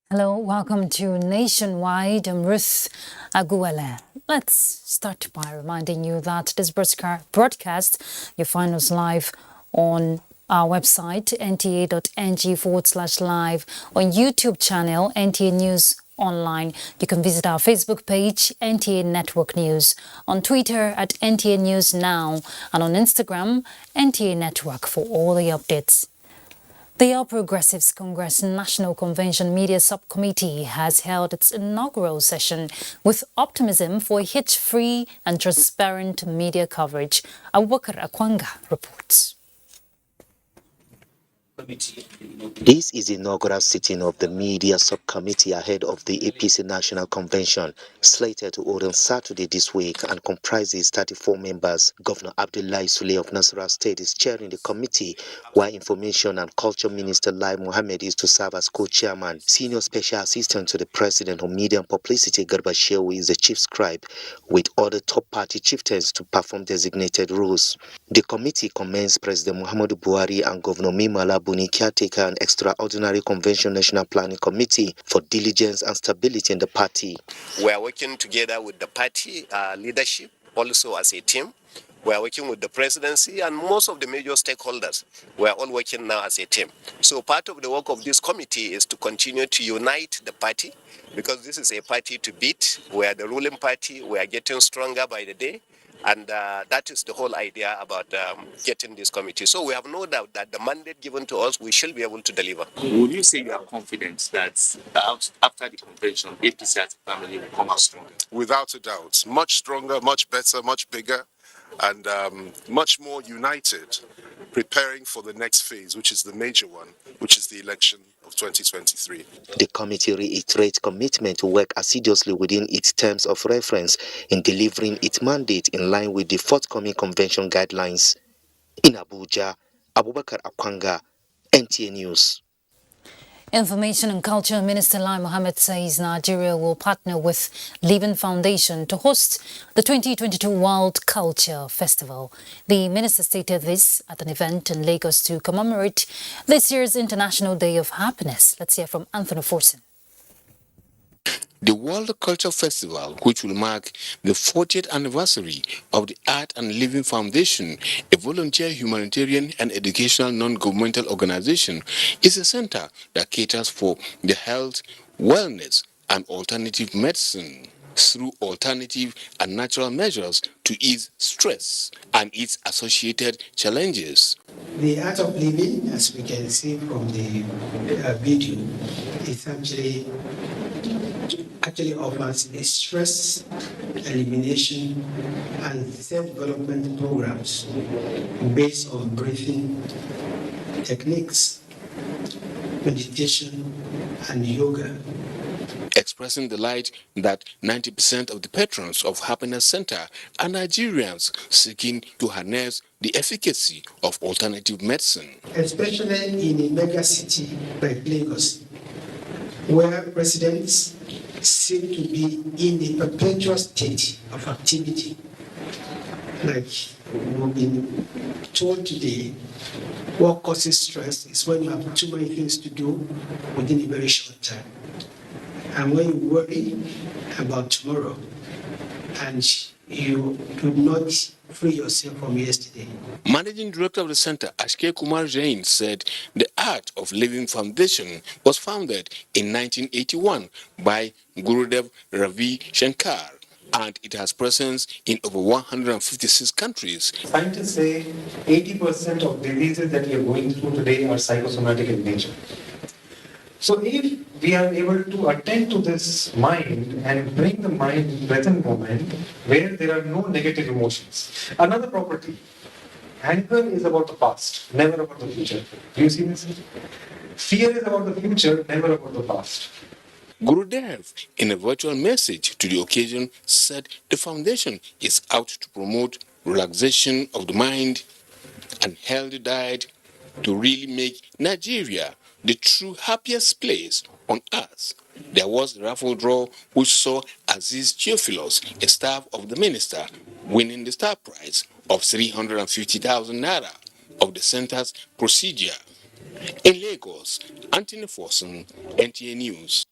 Hello, welcome to Nationwide. I'm Ruth Aguele. Let's start by reminding you that this broadcast, you find us live on our website, nta.ng/live, on YouTube channel, NTA News Online. You can visit our Facebook page, NTA Network News, on Twitter at NTA News Now, and on Instagram, NTA Network for all the updates. The All Progressives Congress National Convention Media Subcommittee has held its inaugural session with optimism for hitch-free and transparent media coverage. Abubakar Akwanga reports. This is the inaugural sitting of the Media Subcommittee ahead of the APC National Convention, slated to hold on Saturday this week and comprises 34 members. Governor Abdullahi Sule of Nasarawa State is chairing the committee, while Information and Culture Minister Lai Mohammed is to serve as co-chairman. Senior Special Assistant to the President on Media and Publicity Garba Shehu is the chief scribe, with other top party chieftains to perform designated roles. The committee commends President Muhammadu Buhari and Governor Mimala Buni caretaker and extraordinary convention National Planning Committee for diligence and stability in the party. We are working together with the party leadership, also as a team. We are working with the presidency and most of the major stakeholders. We are all working now as a team. So part of the work of this committee is to continue to unite the party, because this is a party to beat. We are the ruling party. We are getting stronger by the day. And that is the whole idea about getting this committee. So we have no doubt that the mandate given to us, we shall be able to deliver. Would you say you are confident that after the convention, APC as a family will come out stronger? Without a doubt. Much stronger, much better, much bigger, and much more united, preparing for the next phase, which is the major one, which is the election of 2023. The committee reiterates commitment to work assiduously within its terms of reference in delivering its mandate in line with the forthcoming convention guidelines. In Abuja, Abubakar Akwanga, NTA News. Information and Culture Minister Lai Mohammed says Nigeria will partner with Living Foundation to host the 2022 World Culture Festival. The minister stated this at an event in Lagos to commemorate this year's International Day of Happiness. Let's hear from Anthony Forson. The World Culture Festival, which will mark the 40th anniversary of the Art and Living Foundation, a volunteer humanitarian and educational non-governmental organization, is a center that caters for the health, wellness, and alternative medicine through alternative and natural measures to ease stress and its associated challenges. The art of living, as we can see from the video, is actually offers a stress elimination and self-development programs based on breathing techniques, meditation, and yoga. Expressing delight that 90% of the patrons of Happiness Center are Nigerians seeking to harness the efficacy of alternative medicine. Especially in a mega city like Lagos, where residents seem to be in a perpetual state of activity. Like we've been told today, what causes stress is when you have too many things to do within a very short time. And when you worry about tomorrow and you do not free yourself from yesterday. Managing Director of the Center, Ashke Kumar Jain, said the Art of Living Foundation was founded in 1981 by Gurudev Ravi Shankar, and it has presence in over 156 countries. Scientists say 80% of diseases that we are going through today are psychosomatic in nature. So if we are able to attend to this mind and bring the mind in present moment where there are no negative emotions. Another property, anger is about the past, never about the future. Do you see this? Fear is about the future, never about the past. Gurudev, in a virtual message to the occasion, said the foundation is out to promote relaxation of the mind and healthy diet to really make Nigeria the true happiest place on earth. There was a raffle draw which saw Aziz Theophilos, a staff of the minister, winning the star prize of 350,000 naira of the center's procedure. In Lagos, Anthony Forson, NTA News.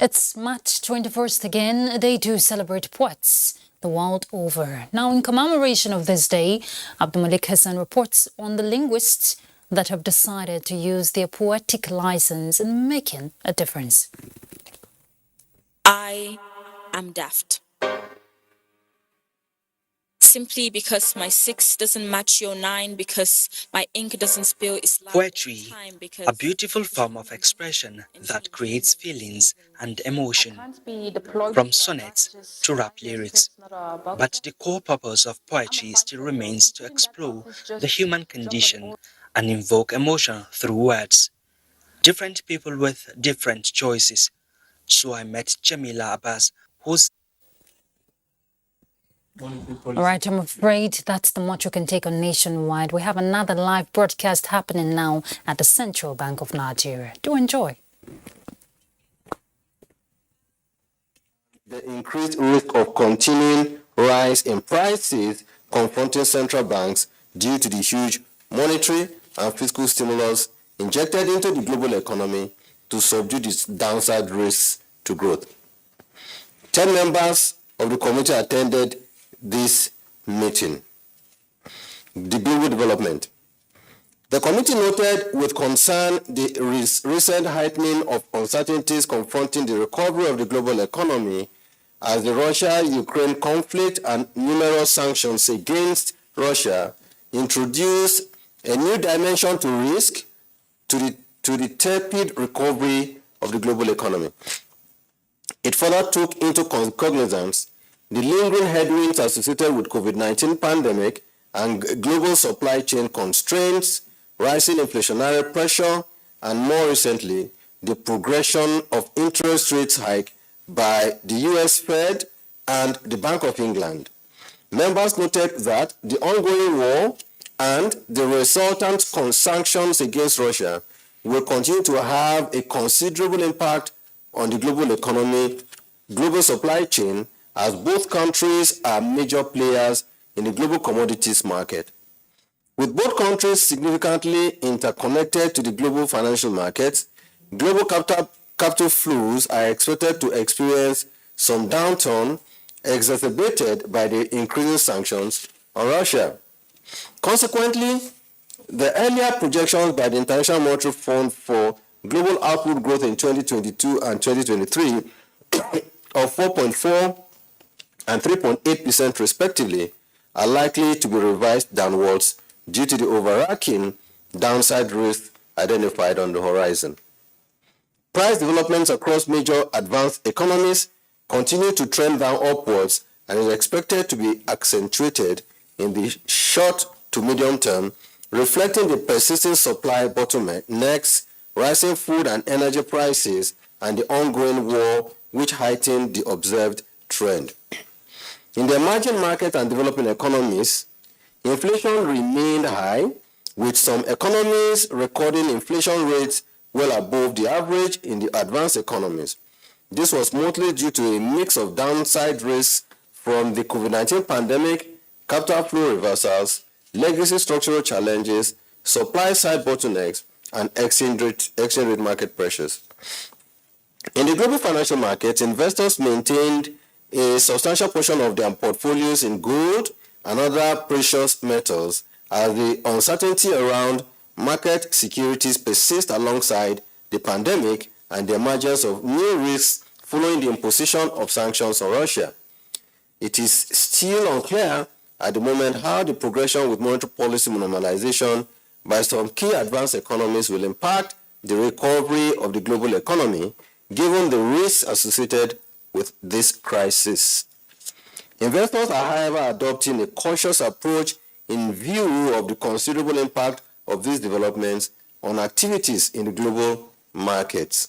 It's March 21st again, a day to celebrate poets the world over. Now, in commemoration of this day, Abdul Malik Hassan reports on the linguists that have decided to use their poetic license in making a difference. I am daft. Simply because my 6 doesn't match your 9, because my ink doesn't spill its light. Poetry, a beautiful form of expression that creates feelings and emotion, from sonnets to rap lyrics. But the core purpose of poetry still remains to explore the human condition and invoke emotion through words. Different people with different choices. So I met Jamila Abbas, who's All right, I'm afraid that's the much you can take on Nationwide. We have another live broadcast happening now at the Central Bank of Nigeria. Do enjoy. The increased risk of continuing rise in prices confronting central banks due to the huge monetary and fiscal stimulus injected into the global economy to subdue its downside risks to growth. 10 members of the committee attended this meeting. The bill development. The committee noted with concern the recent heightening of uncertainties confronting the recovery of the global economy as the Russia-Ukraine conflict and numerous sanctions against Russia introduced a new dimension to risk to the tepid recovery of the global economy. It further took into cognizance the lingering headwinds associated with COVID-19 pandemic and global supply chain constraints, rising inflationary pressure, and more recently, the progression of interest rates hike by the US Fed and the Bank of England. Members noted that the ongoing war and the resultant sanctions against Russia will continue to have a considerable impact on the global economy, global supply chain, as both countries are major players in the global commodities market. With both countries significantly interconnected to the global financial markets, global capital flows are expected to experience some downturn exacerbated by the increasing sanctions on Russia. Consequently, the earlier projections by the International Monetary Fund for global output growth in 2022 and 2023 of 4.4 and 3.8% respectively are likely to be revised downwards due to the overarching downside risk identified on the horizon. Price developments across major advanced economies continue to trend down upwards and is expected to be accentuated in the short to medium term, reflecting the persistent supply bottlenecks, rising food and energy prices, and the ongoing war which heightened the observed trend. In the emerging market and developing economies, inflation remained high, with some economies recording inflation rates well above the average in the advanced economies. This was mostly due to a mix of downside risks from the COVID-19 pandemic, capital flow reversals, legacy structural challenges, supply-side bottlenecks, and exchange rate market pressures. In the global financial markets, investors maintained a substantial portion of their portfolios in gold and other precious metals as the uncertainty around market securities persists alongside the pandemic and the emergence of new risks following the imposition of sanctions on Russia. It is still unclear at the moment how the progression with monetary policy normalization by some key advanced economies will impact the recovery of the global economy, given the risks associated with this crisis. Investors are, however, adopting a cautious approach in view of the considerable impact of these developments on activities in the global markets.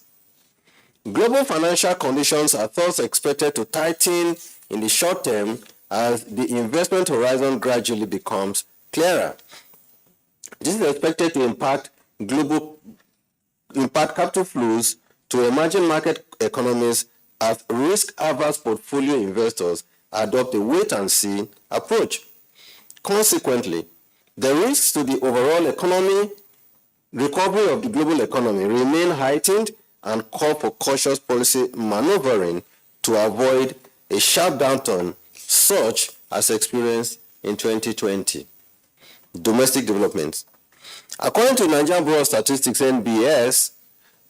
Global financial conditions are thus expected to tighten in the short term as the investment horizon gradually becomes clearer. This is expected to impact capital flows to emerging market economies as risk-averse portfolio investors adopt a wait-and-see approach. Consequently, the risks to the overall recovery of the global economy remain heightened and call for cautious policy maneuvering to avoid a sharp downturn such as experienced in 2020. Domestic developments. According to Nigerian Bureau of Statistics (NBS),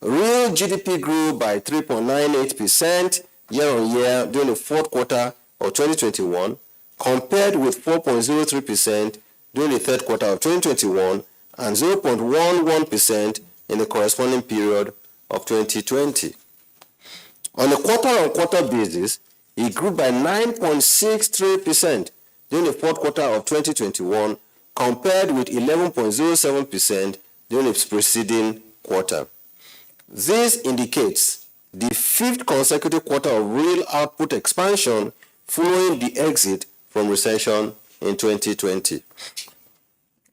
real GDP grew by 3.98% year-on-year during the fourth quarter of 2021, compared with 4.03% during the third quarter of 2021 and 0.11% in the corresponding period of 2020. On a quarter-on-quarter basis, it grew by 9.63% during the fourth quarter of 2021, compared with 11.07% during its preceding quarter. This indicates the fifth consecutive quarter of real output expansion following the exit from recession in 2020.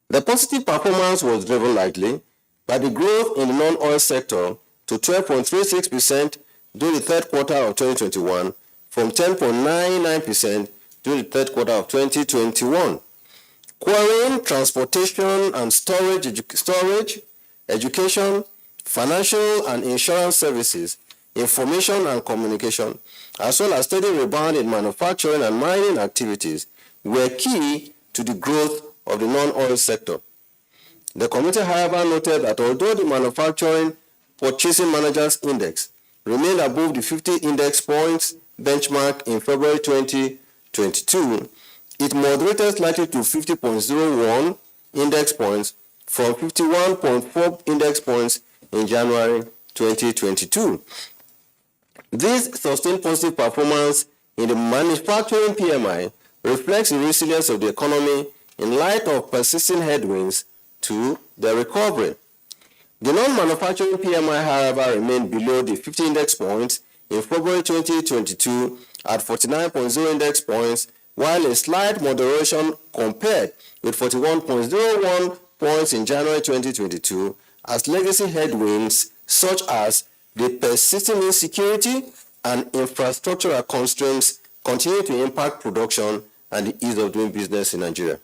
The positive performance was driven largely by the growth in the non-oil sector to 12.36% during the third quarter of 2021 from 10.99% during the third quarter of 2021. Quarrying, transportation and storage, education, financial and insurance services, information and communication, as well as steady rebound in manufacturing and mining activities were key to the growth of the non-oil sector. The committee, however, noted that although the Manufacturing Purchasing Managers Index remained above the 50 index points benchmark in February 2022, it moderated slightly to 50.01 index points from 51.4 index points in January 2022. This sustained positive performance in the manufacturing PMI reflects the resilience of the economy in light of persisting headwinds to the recovery. The non-manufacturing PMI, however, remained below the 50 index points in February 2022 at 49.0 index points, while a slight moderation compared with 41.01 points in January 2022 as legacy headwinds such as the persisting insecurity and infrastructural constraints continue to impact production and the ease of doing business in Nigeria.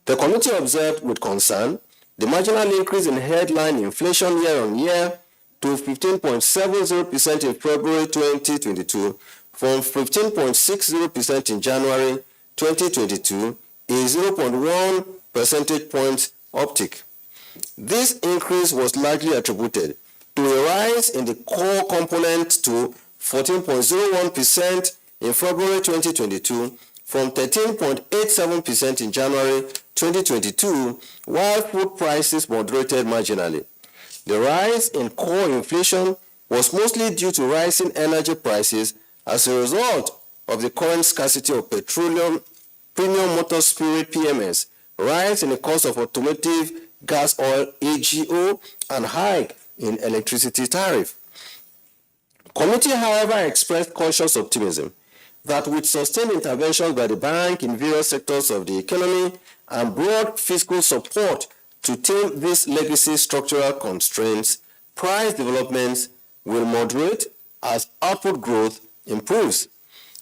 The committee observed with concern the marginal increase in headline inflation year-on-year to 15.70% in February 2022 from 15.60% in January 2022, a 0.1 percentage point uptick. This increase was largely attributed to a rise in the core component to 14.01% in February 2022 from 13.87% in January 2022, while food prices moderated marginally. The rise in core inflation was mostly due to rising energy prices as a result of the current scarcity of petroleum, premium motor spirit PMS, rise in the cost of automotive gas oil AGO, and hike in electricity tariff. Committee, however, expressed cautious optimism that with sustained interventions by the bank in various sectors of the economy and broad fiscal support to tame these legacy structural constraints, price developments will moderate as output growth improves.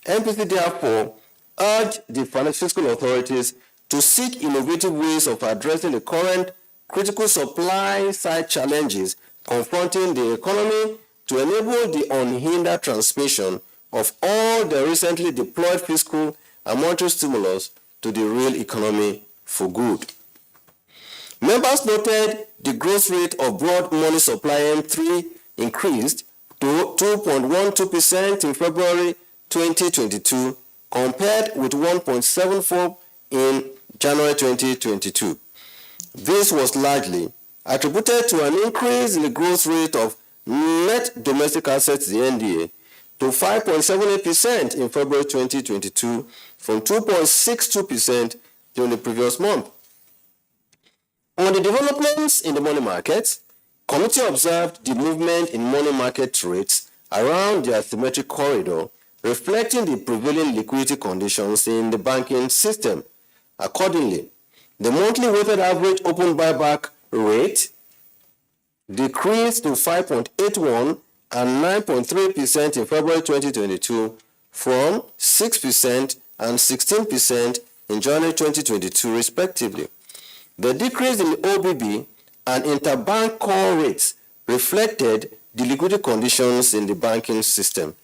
MPC therefore urged the fiscal authorities to seek innovative ways of addressing the current critical supply side challenges confronting the economy to enable the unhindered transmission of all the recently deployed fiscal and monetary stimulus to the real economy for good. Members noted the growth rate of broad money supply M3 increased to 2.12% in February 2022 compared with 1.74% in January 2022. This was largely attributed to an increase in the growth rate of net domestic assets, the NDA, to 5.78% in February 2022 from 2.62% during the previous month. On the developments in the money markets, committee observed the movement in money market rates around their symmetric corridor, reflecting the prevailing liquidity conditions in the banking system. Accordingly, the monthly weighted average open buyback rate decreased to 5.81 and 9.3% in February 2022 from 6% and 16% in January 2022 respectively. The decrease in OBB and interbank core rates reflected the liquidity conditions in the banking system.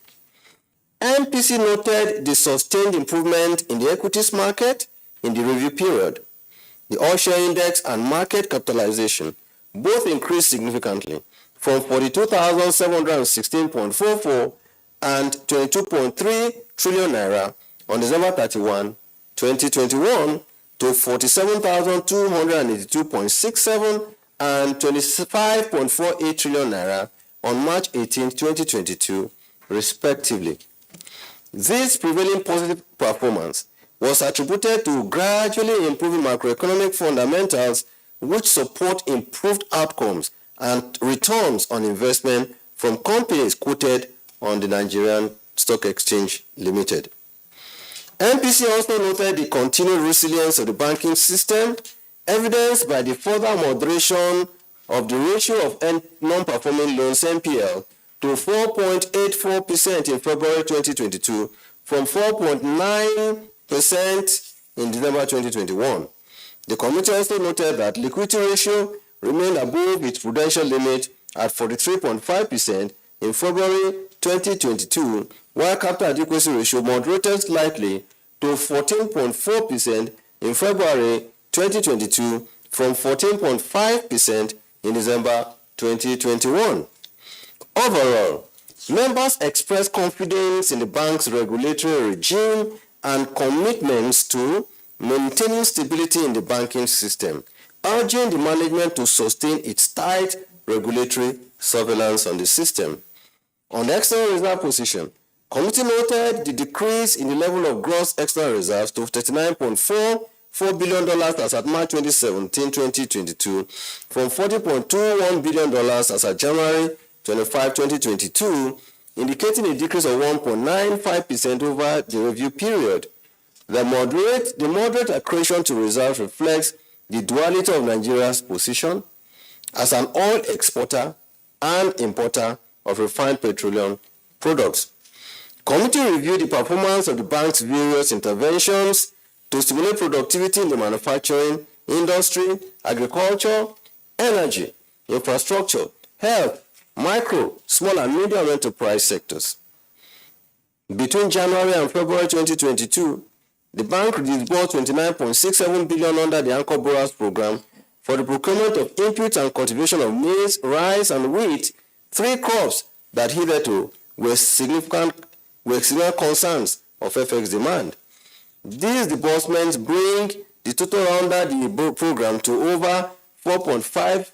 MPC noted the sustained improvement in the equities market in the review period. The all-share index and market capitalization both increased significantly from 42,716.44 and 22.3 trillion naira on December 31, 2021 to 47,282.67 and 25.48 trillion naira on March 18, 2022, respectively. This prevailing positive performance was attributed to gradually improving macroeconomic fundamentals which support improved outcomes and returns on investment from companies quoted on the Nigerian Stock Exchange Limited. MPC also noted the continued resilience of the banking system, evidenced by the further moderation of the ratio of non-performing loans (NPL) to 4.84% in February 2022 from 4.9% in December 2021. The committee also noted that liquidity ratio remained above its prudential limit at 43.5% in February 2022, while capital adequacy ratio moderated slightly to 14.4% in February 2022 from 14.5% in December 2021. Overall, members expressed confidence in the bank's regulatory regime and commitments to maintaining stability in the banking system, urging the management to sustain its tight regulatory surveillance on the system. On the external reserve position, committee noted the decrease in the level of gross external reserves to $39.44 billion as at March 2017-2022 from $40.21 billion as at January 25, 2022, indicating a decrease of 1.95% over the review period. The moderate accretion to reserves reflects the duality of Nigeria's position as an oil exporter and importer of refined petroleum products. Committee reviewed the performance of the bank's various interventions to stimulate productivity in the manufacturing, industry, agriculture, energy, infrastructure, health, micro, small and medium enterprise sectors. Between January and February 2022, the bank disbursed 29.67 billion under the Anchor Borrowers Program for the procurement of inputs and cultivation of maize, rice, and wheat, three crops that hitherto were significant concerns of FX demand. These disbursements bring the total under the program to over 4.5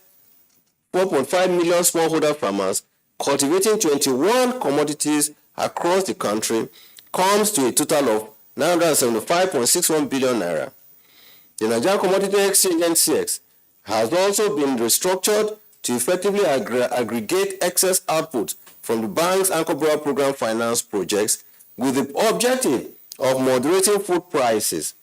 million smallholder farmers cultivating 21 commodities across the country, comes to a total of 975.61 billion naira. The Nigerian Commodity Exchange (NCX) has also been restructured to effectively aggregate excess output from the bank's Anchor Borrower Program finance projects with the objective of moderating food prices.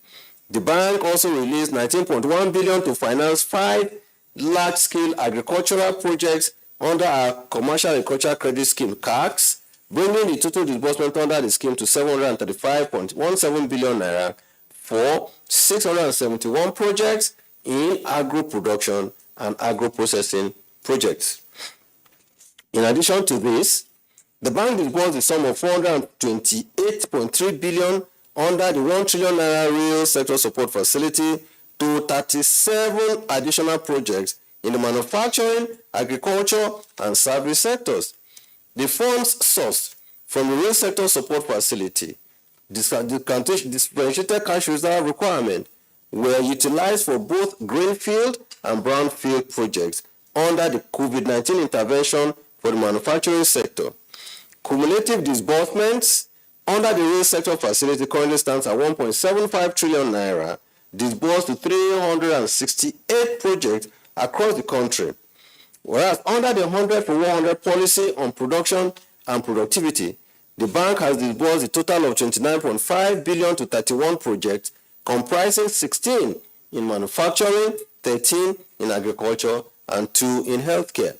The bank also released 19.1 billion to finance 5 large-scale agricultural projects under our Commercial Agricultural Credit Scheme (CACS), bringing the total disbursement under the scheme to 735.17 billion naira for 671 projects in agro-production and agro-processing projects. In addition to this, the bank disbursed the sum of 428.3 billion under the 1 trillion naira real sector support facility to 37 additional projects in the manufacturing, agriculture, and service sectors. The funds sourced from the real sector support facility, differentiated cash reserve requirement, were utilized for both greenfield and brownfield projects under the COVID-19 intervention for the manufacturing sector. Cumulative disbursements under the rail sector facility currently stands at 1.75 trillion naira, disbursed to 368 projects across the country. Whereas under the 100 for 100 policy on production and productivity, the bank has disbursed a total of 29.5 billion to 31 projects, comprising 16 in manufacturing, 13 in agriculture, and 2 in healthcare.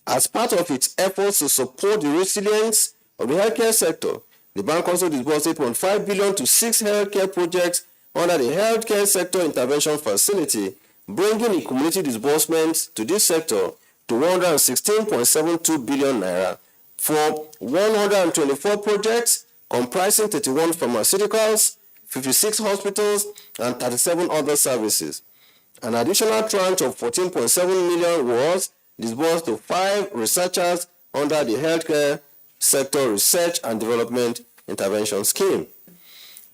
As part of its efforts to support the resilience of the healthcare sector, the bank also disbursed 8.5 billion to 6 healthcare projects under the Healthcare Sector Intervention Facility, bringing the cumulative disbursements to this sector to 116.72 billion naira for 124 projects comprising 31 pharmaceuticals, 56 hospitals, and 37 other services. An additional tranche of 14.7 million was disbursed to 5 researchers under the Healthcare Sector Research and Development Intervention Scheme.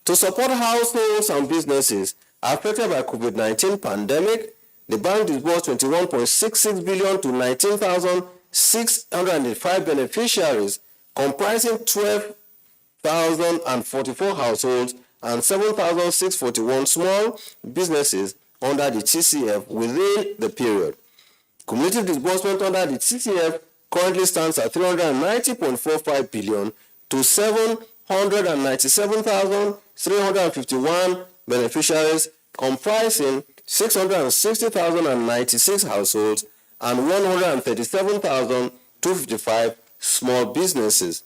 To support households and businesses affected by COVID-19 pandemic, the bank disbursed 21.66 billion to 19,605 beneficiaries, comprising 12,044 households and 7,641 small businesses under the TCF within the period. Cumulative disbursement under the TCF currently stands at 390.45 billion to 797,351 beneficiaries, comprising 660,096 households and 137,255 small businesses.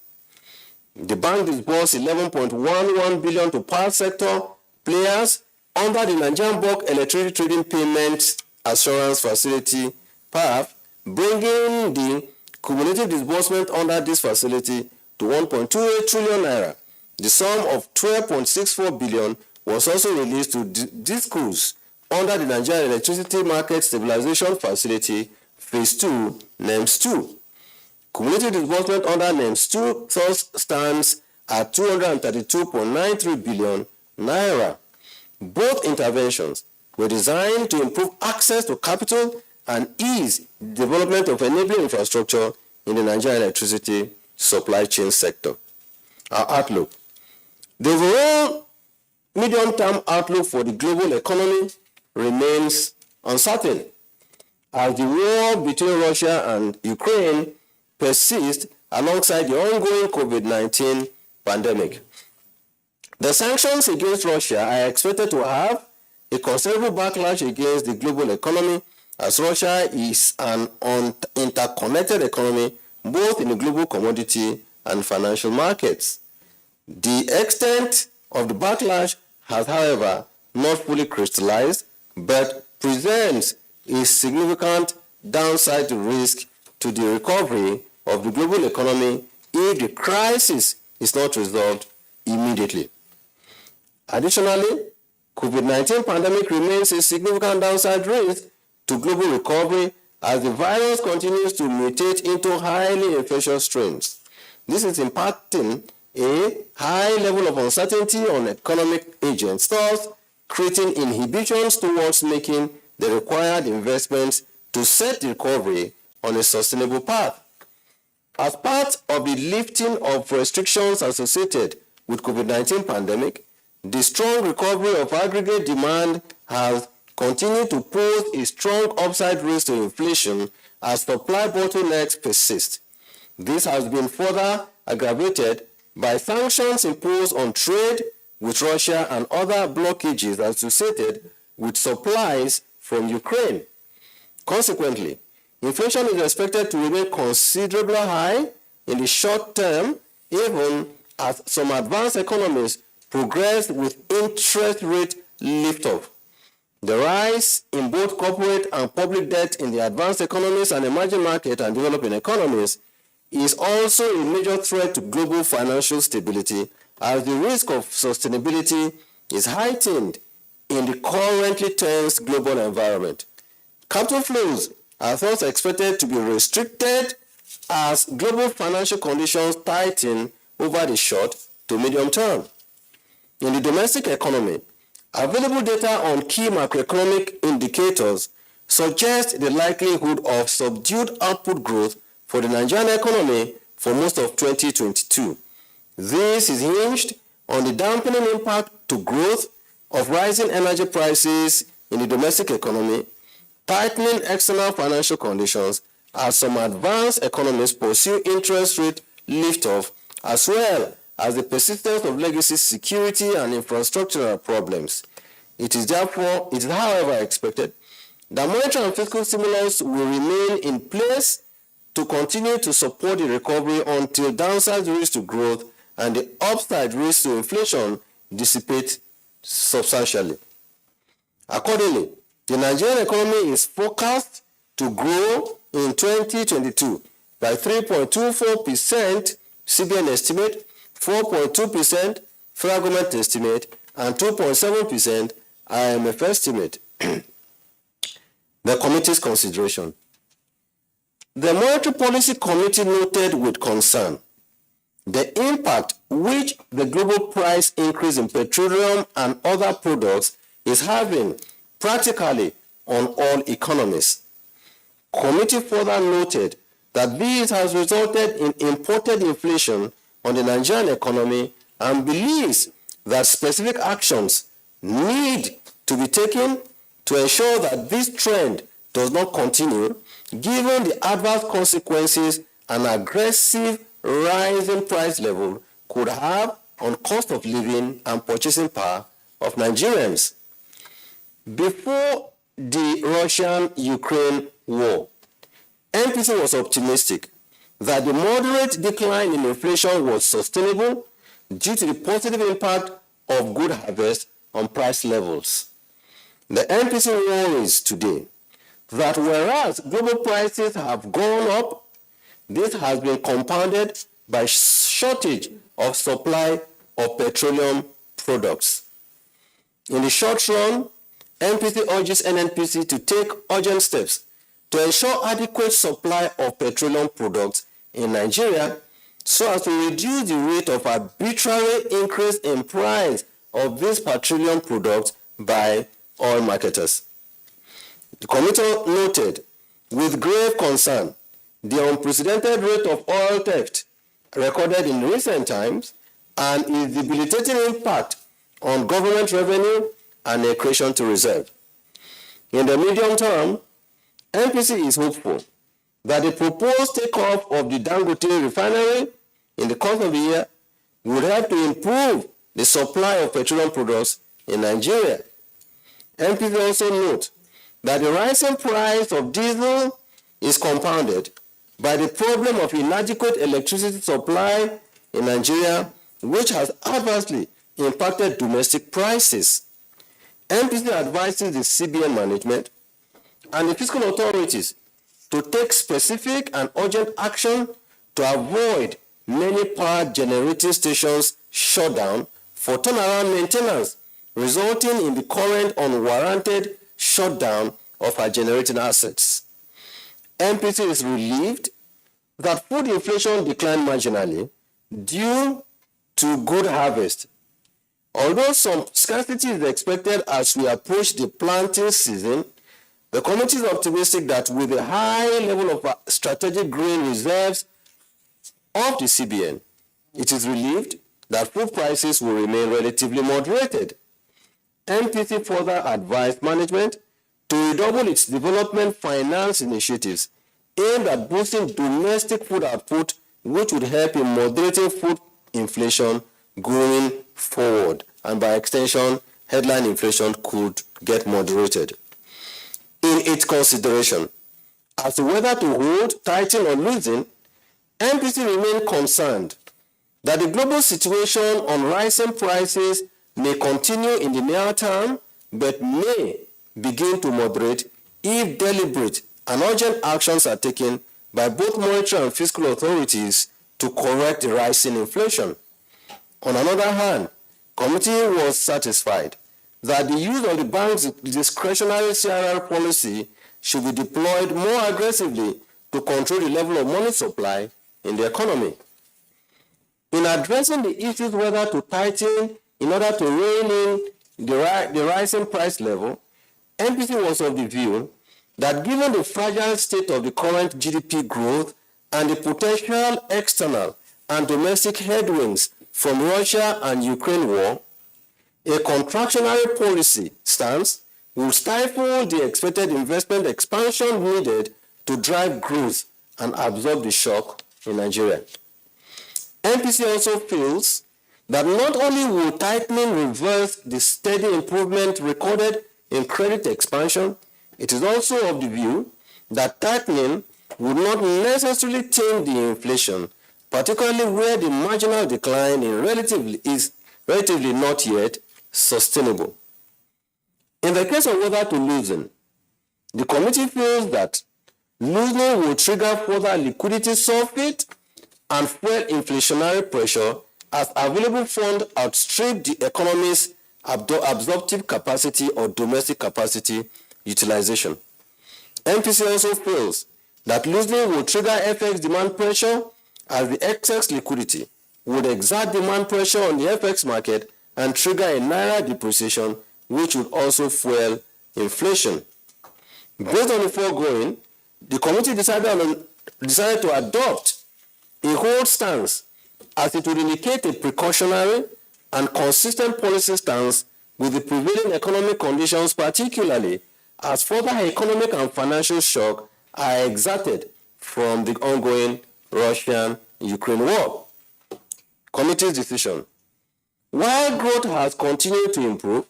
The bank disbursed 11.11 billion to power sector players under the Nigerian Bulk Electricity Trading Payment Assurance Facility, PAF, bringing the cumulative disbursement under this facility to 1.28 trillion naira. The sum of 12.64 billion was also released to DISCOs under the Nigerian Electricity Market Stabilization Facility, Phase 2, NEMS 2. Cumulative disbursement under NEMS 2 thus stands at 232.93 billion naira. Both interventions were designed to improve access to capital and ease the development of enabling infrastructure in the Nigerian electricity supply chain sector. Our outlook. The overall medium-term outlook for the global economy remains uncertain as the war between Russia and Ukraine persists alongside the ongoing COVID-19 pandemic. The sanctions against Russia are expected to have a considerable backlash against the global economy, as Russia is an interconnected economy both in the global commodity and financial markets. The extent of the backlash has, however, not fully crystallized, but presents a significant downside risk to the recovery of the global economy if the crisis is not resolved immediately. Additionally, COVID-19 pandemic remains a significant downside risk to global recovery as the virus continues to mutate into highly infectious strains. This is impacting a high level of uncertainty on economic agents, thus creating inhibitions towards making the required investments to set the recovery on a sustainable path. As part of the lifting of restrictions associated with COVID-19 pandemic, the strong recovery of aggregate demand has continued to pose a strong upside risk to inflation as supply bottlenecks persist. This has been further aggravated by sanctions imposed on trade with Russia and other blockages associated with supplies from Ukraine. Consequently, inflation is expected to remain considerably high in the short term, even as some advanced economies progress with interest rate liftoff. The rise in both corporate and public debt in the advanced economies and emerging market and developing economies is also a major threat to global financial stability, as the risk of sustainability is heightened in the currently tense global environment. Capital flows are thus expected to be restricted as global financial conditions tighten over the short to medium term. In the domestic economy, available data on key macroeconomic indicators suggest the likelihood of subdued output growth for the Nigerian economy for most of 2022. This is hinged on the dampening impact to growth of rising energy prices in the domestic economy, tightening external financial conditions as some advanced economies pursue interest rate liftoff, as well as the persistence of legacy security and infrastructural problems. It is however expected that monetary and fiscal stimulus will remain in place to continue to support the recovery until downside risks to growth and the upside risks to inflation dissipate substantially. Accordingly, the Nigerian economy is forecast to grow in 2022 by 3.24% CBN estimate, 4.2% federal government estimate, and 2.7% IMF estimate. The committee's consideration. The Monetary Policy Committee noted with concern the impact which the global price increase in petroleum and other products is having practically on all economies. Committee further noted that this has resulted in imported inflation on the Nigerian economy and believes that specific actions need to be taken to ensure that this trend does not continue, given the adverse consequences an aggressive rising price level could have on cost of living and purchasing power of Nigerians. Before the Russian-Ukraine war, MPC was optimistic that the moderate decline in inflation was sustainable due to the positive impact of good harvest on price levels. The MPC worries today that whereas global prices have gone up, this has been compounded by shortage of supply of petroleum products. In the short run, MPC urges NNPC to take urgent steps to ensure adequate supply of petroleum products in Nigeria so as to reduce the rate of arbitrary increase in price of these petroleum products by oil marketers. The committee noted with grave concern the unprecedented rate of oil theft recorded in recent times and its debilitating impact on government revenue and accretion to reserve. In the medium term, MPC is hopeful that the proposed takeoff of the Dangote refinery in the course of the year would help to improve the supply of petroleum products in Nigeria. MPC also note that the rising price of diesel is compounded by the problem of inadequate electricity supply in Nigeria, which has adversely impacted domestic prices. MPC advises the CBN management and the fiscal authorities to take specific and urgent action to avoid many power generating stations shut down for turnaround maintenance, resulting in the current unwarranted shutdown of our generating assets. MPC is relieved that food inflation declined marginally due to good harvest. Although some scarcity is expected as we approach the planting season, the committee is optimistic that with the high level of strategic grain reserves of the CBN, it is relieved that food prices will remain relatively moderated. MPC further advised management to redouble its development finance initiatives aimed at boosting domestic food output, which would help in moderating food inflation going forward, and by extension, headline inflation could get moderated. In its consideration as to whether to hold, tighten, or loosen, MPC remained concerned that the global situation on rising prices may continue in the near term, but may begin to moderate if deliberate and urgent actions are taken by both monetary and fiscal authorities to correct the rising inflation. On another hand, the committee was satisfied that the use of the bank's discretionary CRR policy should be deployed more aggressively to control the level of money supply in the economy. In addressing the issues whether to tighten in order to rein in the rising price level, MPC was of the view that given the fragile state of the current GDP growth and the potential external and domestic headwinds from Russia and Ukraine war, a contractionary policy stance will stifle the expected investment expansion needed to drive growth and absorb the shock in Nigeria. MPC also feels that not only will tightening reverse the steady improvement recorded in credit expansion, it is also of the view that tightening would not necessarily tame the inflation, particularly where the marginal decline is relatively not yet sustainable. In the case of whether to loosen, the committee feels that loosening will trigger further liquidity surfeit and fuel inflationary pressure as available funds outstrip the economy's absorptive capacity or domestic capacity utilization. MPC also feels that loosening will trigger FX demand pressure as the excess liquidity would exert demand pressure on the FX market and trigger a naira depreciation, which would also fuel inflation. Based on the foregoing, the committee decided to adopt a hold stance as it would indicate a precautionary and consistent policy stance with the prevailing economic conditions, particularly as further economic and financial shock are exerted from the ongoing Russian-Ukraine war. Committee's decision. While growth has continued to improve,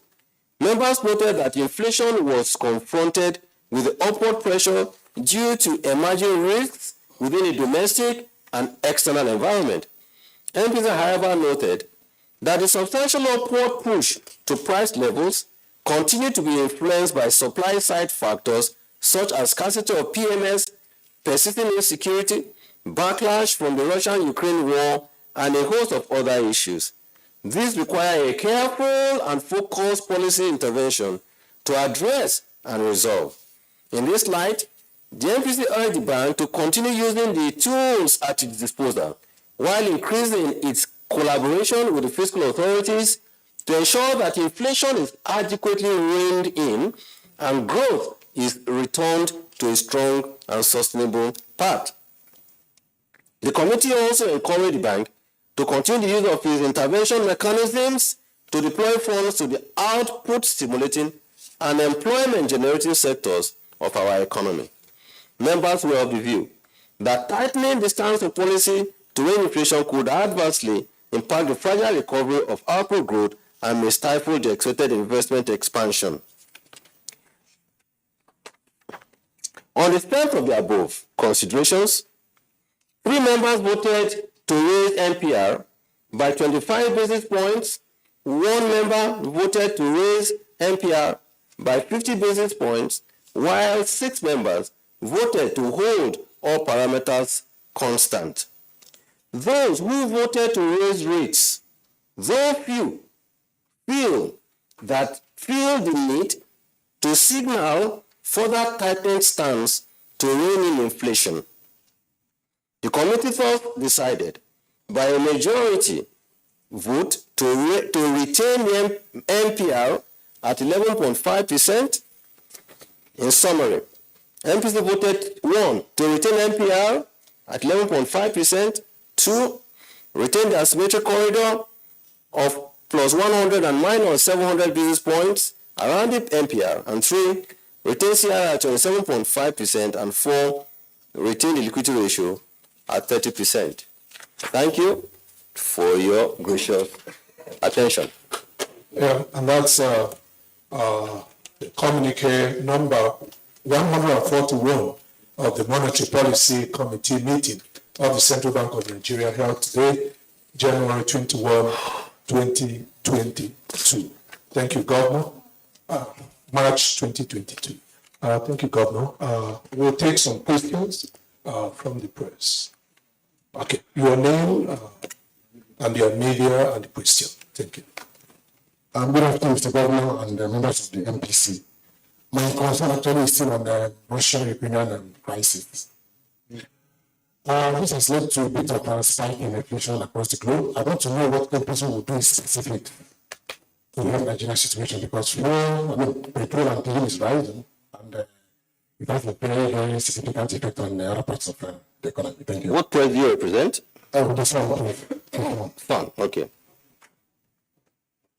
members noted that inflation was confronted with upward pressure due to emerging risks within the domestic and external environment. MPC, however, noted that the substantial upward push to price levels continue to be influenced by supply-side factors such as scarcity of PMS, persisting insecurity, backlash from the Russian-Ukraine war, and a host of other issues. These require a careful and focused policy intervention to address and resolve. In this light, the MPC urged the bank to continue using the tools at its disposal while increasing its collaboration with the fiscal authorities to ensure that inflation is adequately reined in and growth is returned to a strong and sustainable path. The committee also encouraged the bank to continue the use of its intervention mechanisms to deploy funds to the output-stimulating and employment-generating sectors of our economy. Members were of the view that tightening the stance of policy to rein inflation could adversely impact the fragile recovery of output growth and may stifle the expected investment expansion. On the strength of the above considerations, 3 members voted to raise MPR by 25 basis points. 1 member voted to raise MPR by 50 basis points, while 6 members voted to hold all parameters constant. Those who voted to raise rates, though few, feel the need to signal further tightened stance to rein in inflation. The committee thus decided by a majority vote to retain the MPR at 11.5%. In summary, MPC voted 1 to retain MPR at 11.5%, 2 retain the asymmetric corridor of plus 100 and minus 700 basis points around the MPR, and 3 retain CR at 27.5%, and 4 retain the liquidity ratio at 30%. Thank you for your gracious attention. Yeah, and that's communique number 141 of the Monetary Policy Committee meeting of the Central Bank of Nigeria held today, January 21, 2022. Thank you, Governor. March 2022. Thank you, Governor. We'll take some questions from the press. Okay, your name and your media and the question. Thank you. Good afternoon, Mr. Governor and members of the MPC. My concern actually is still on the Russian-Ukrainian crisis. This has led to a bit of a spike in inflation across the globe. I want to know what MPC will do specifically to help Nigeria's situation, because petrol and diesel is rising, and it has a very, very significant effect on other parts of the economy. Thank you. What press do you represent? The Sun. Fun. Okay.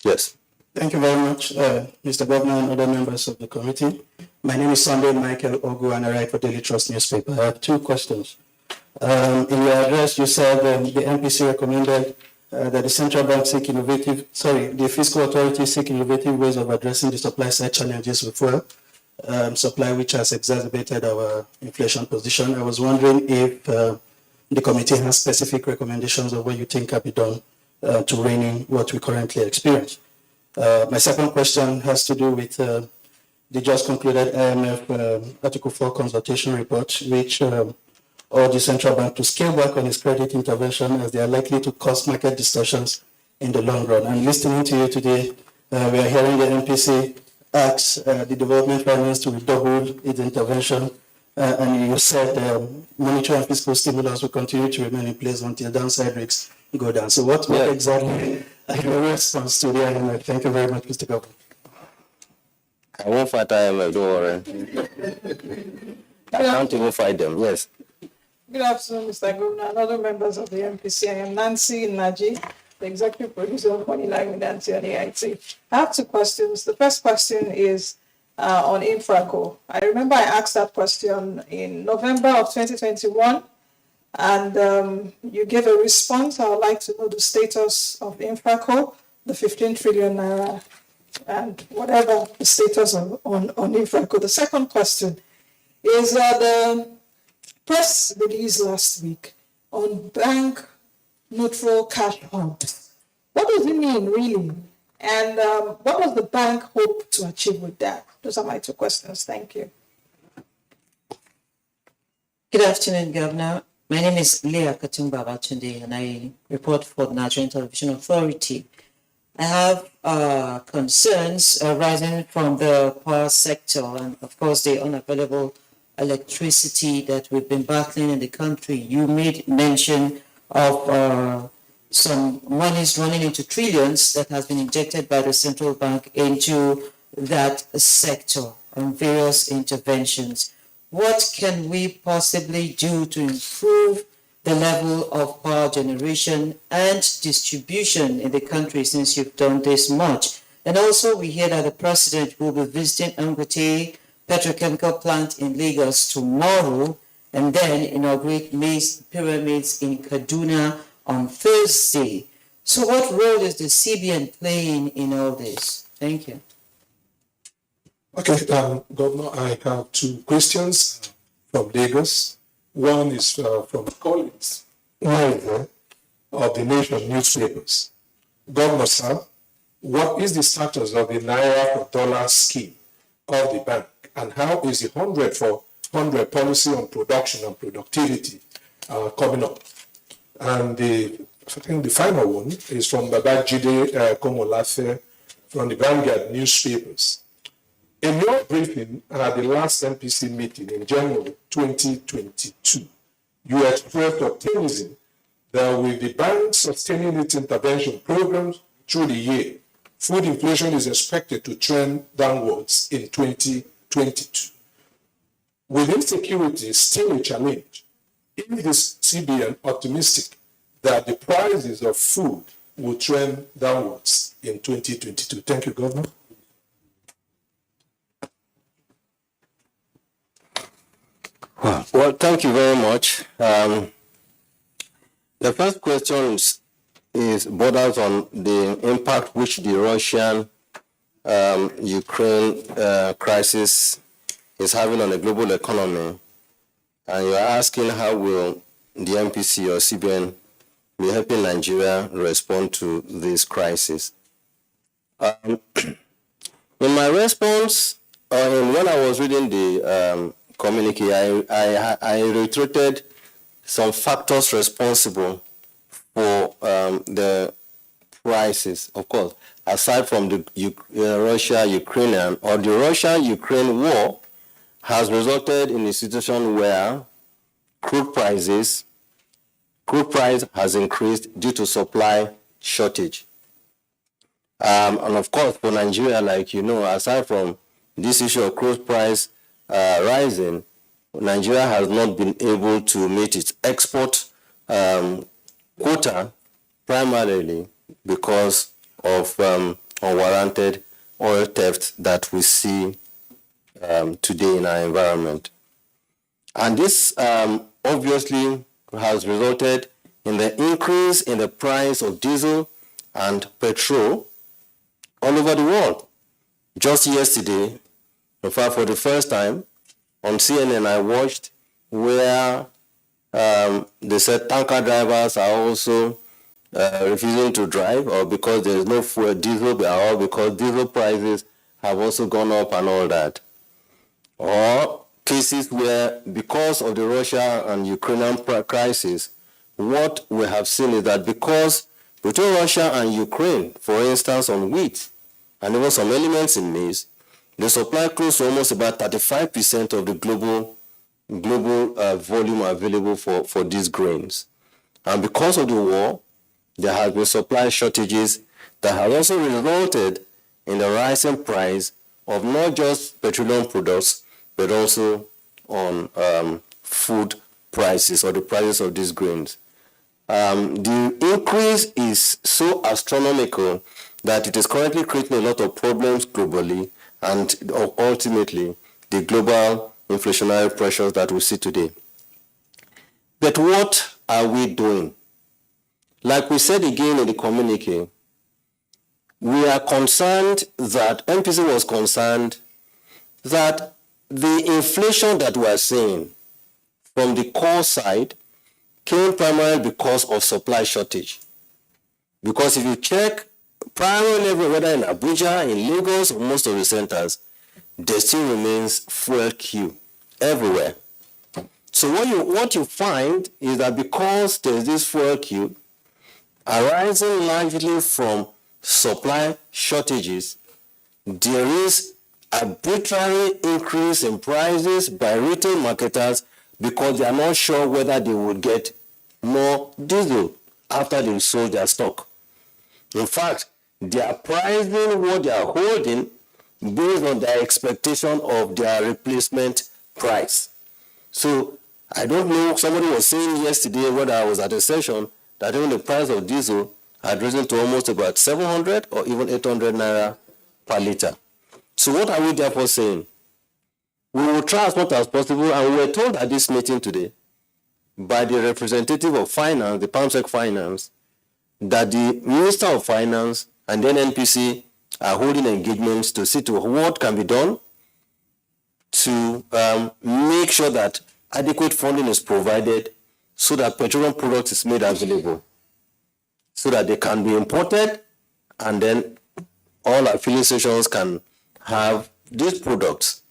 Yes. Thank you very much, Mr. Governor and other members of the committee. My name is Sunday Michael Ogu, and I write for Daily Trust newspaper. I have two questions. In your address, you said the MPC recommended that the central bank the fiscal authority seek innovative ways of addressing the supply side challenges with fuel supply, which has exacerbated our inflation position. I was wondering if the committee has specific recommendations of what you think can be done to rein in what we currently experience. My second question has to do with the just concluded IMF Article 4 consultation report, which urged the central bank to scale back on its credit intervention as they are likely to cause market distortions in the long run. And listening to you today, we are hearing the MPC ask the development finance to redouble its intervention, and you said monetary and fiscal stimulus will continue to remain in place until downside risks go down. So what exactly are your response to the IMF? Thank you very much, Mr. Governor. I won't fight IMF, don't worry. I can't even fight them, yes. Good afternoon, Mr. Governor and other members of the MPC. I am Nancy Naji, the executive producer of Moneyline with Nancy on AIT. I have two questions. The first question is on Infraco. I remember I asked that question in November of 2021, and you gave a response. I would like to know the status of Infraco, the 15 trillion naira, and whatever the status on Infraco. The second question is the press release last week on bank neutral cash hubs. What does it mean, really? And what does the bank hope to achieve with that? Those are my two questions. Thank you. Good afternoon, Governor. My name is Leah Katumba Batunde, and I report for the Nigerian Television Authority. I have concerns arising from the power sector and, of course, the unavailable electricity that we've been battling in the country. You made mention of some monies running into trillions that has been injected by the central bank into that sector on various interventions. What can we possibly do to improve the level of power generation and distribution in the country since you've done this much? And also we hear that the president will be visiting Dangote petrochemical plant in Lagos tomorrow and then inaugurate maize pyramids in Kaduna on Thursday. So what role is the CBN playing in all this? Thank you. Okay, Governor, I have two questions from Lagos. One is from Collins of the Nation newspapers. Governor, sir, what is the status of the Naira for dollar scheme of the bank? And how is the 100 for 100 policy on production and productivity coming up? And I think the final one is from Babajide Komolafe from the Vanguard newspapers. In your briefing at the last MPC meeting in January 2022, you expressed optimism that with the bank sustaining its intervention programs through the year, food inflation is expected to trend downwards in 2022. With insecurity still a challenge, is this CBN optimistic that the prices of food will trend downwards in 2022? Thank you, Governor. Well, thank you very much. The first question is borders on the impact which the Russian-Ukraine crisis is having on the global economy. And you're asking how will the MPC or CBN be helping Nigeria respond to this crisis. In my response, when I was reading the communique, I reiterated some factors responsible for the crisis. Of course, aside from the Russia-Ukrainian or the Russia-Ukraine war has resulted in a situation where crude price has increased due to supply shortage. And of course, for Nigeria, like you know, aside from this issue of crude price, rising, Nigeria has not been able to meet its export quota, primarily because of unwarranted oil theft that we see today in our environment. And this obviously has resulted in the increase in the price of diesel and petrol all over the world. Just yesterday, in fact, for the first time, on CNN, I watched where they said tanker drivers are also refusing to drive, or because there is no fuel, diesel, or because diesel prices have also gone up and all that. Or cases where, because of the Russia and Ukrainian crisis, what we have seen is that because between Russia and Ukraine, for instance, on wheat, and even some elements in maize, they supply close to almost about 35% of the global volume available for these grains. And because of the war, there have been supply shortages that have also resulted in the rising price of not just petroleum products, but also on food prices or the prices of these grains. The increase is so astronomical that it is currently creating a lot of problems globally and ultimately the global inflationary pressures that we see today. But what are we doing? Like we said again in the communique, we are concerned that, MPC was concerned that the inflation that we are seeing from the core side came primarily because of supply shortage. Because if you check primarily whether in Abuja, in Lagos, or most of the centers, there still remains fuel queue everywhere. So what you find is that because there's this fuel queue arising largely from supply shortages, there is arbitrary increase in prices by retail marketers because they are not sure whether they will get more diesel after they've sold their stock. In fact, they are pricing what they are holding based on their expectation of their replacement price. So I don't know, somebody was saying yesterday when I was at a session that even the price of diesel had risen to almost about 700 or even 800 naira per liter. So what are we therefore saying? We will try as much as possible, and we were told at this meeting today by the representative of finance, the PAMSEC finance, that the Minister of Finance and then NPC are holding engagements to see to what can be done to make sure that adequate funding is provided so that petroleum products is made available, so that they can be imported and then all our filling stations can have these products.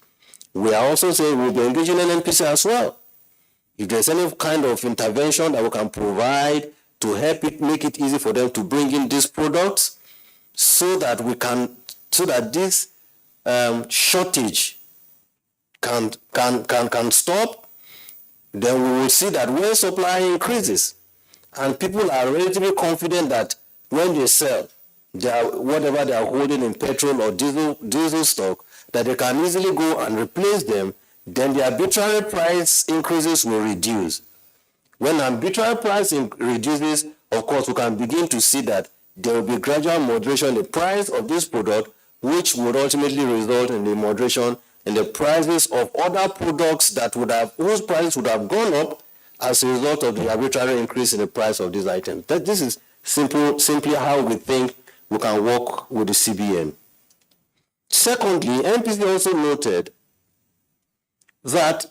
We are also saying we'll be engaging in NPC as well. If there's any kind of intervention that we can provide to help it, make it easy for them to bring in these products so that this shortage can stop, then we will see that when supply increases and people are relatively confident that when they sell whatever they are holding in petrol or diesel stock, that they can easily go and replace them, then the arbitrary price increases will reduce. When arbitrary price reduces, of course, we can begin to see that there will be gradual moderation in the price of this product, which would ultimately result in the moderation in the prices of other products whose prices would have gone up as a result of the arbitrary increase in the price of these items. This is simply how we think we can work with the CBN. Secondly, MPC also noted that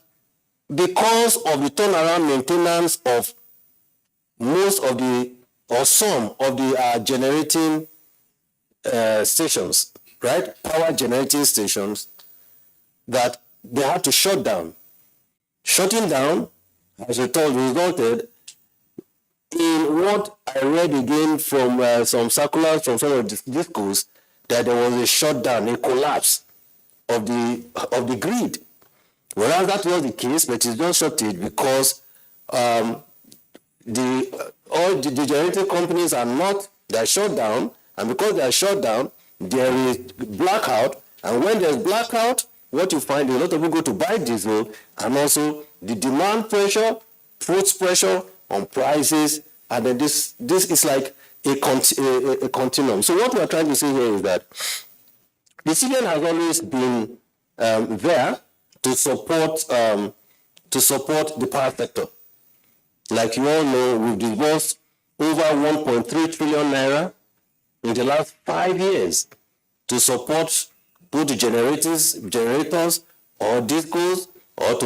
because of the turnaround maintenance of some of the generating stations, right? Power generating stations, that they had to shut down. Shutting down, as we told, resulted in what I read again from some circulars from some of the discos, that there was a shutdown, a collapse of the grid. Whereas that was the case, but it's just shortage because all the generating companies they're shut down, and because they're shut down, there is blackout, and when there's blackout, what you find is a lot of people go to buy diesel, and also the demand pressure puts pressure on prices, and then this is like a continuum. So what we are trying to say here is that the CBN has always been there to support the power sector. Like you all know, we've disbursed over 1.3 trillion naira in the last 5 years to support both the generators or discos, or to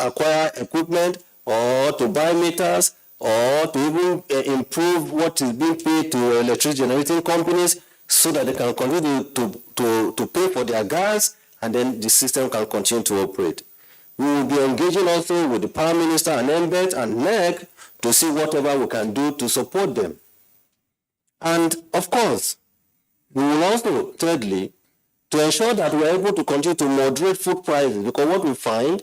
acquire equipment, or to buy meters, or to even improve what is being paid to electricity generating companies so that they can continue to pay for their gas, and then the system can continue to operate. We will be engaging also with the Prime Minister and NBET and NEC to see whatever we can do to support them. And of course, we will also, thirdly, to ensure that we are able to continue to moderate food prices, because what we find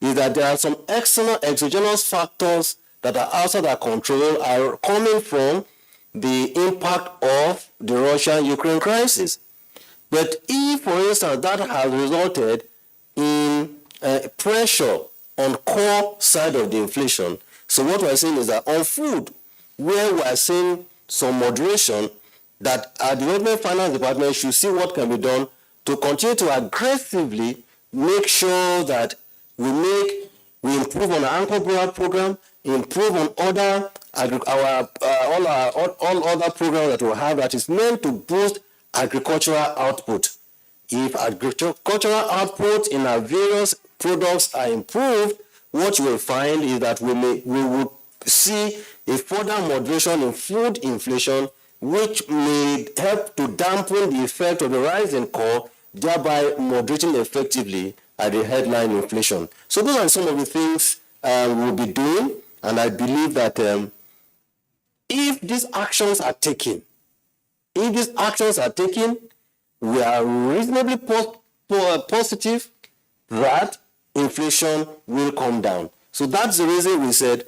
is that there are some external exogenous factors that are outside our control are coming from the impact of the Russia-Ukraine crisis. But if, for instance, that has resulted in pressure on core side of the inflation, so what we're saying is that on food, where we're seeing some moderation, that our Development Finance Department should see what can be done to continue to aggressively make sure that we improve on our Anchor Grower program, improve on other all other programs that we have that is meant to boost agricultural output. If agricultural output in our various products are improved, what you will find is that we will see a further moderation in food inflation, which may help to dampen the effect of the rise in core, thereby moderating effectively at the headline inflation. So those are some of the things we'll be doing, and I believe that if these actions are taken, we are reasonably positive that inflation will come down. So that's the reason we said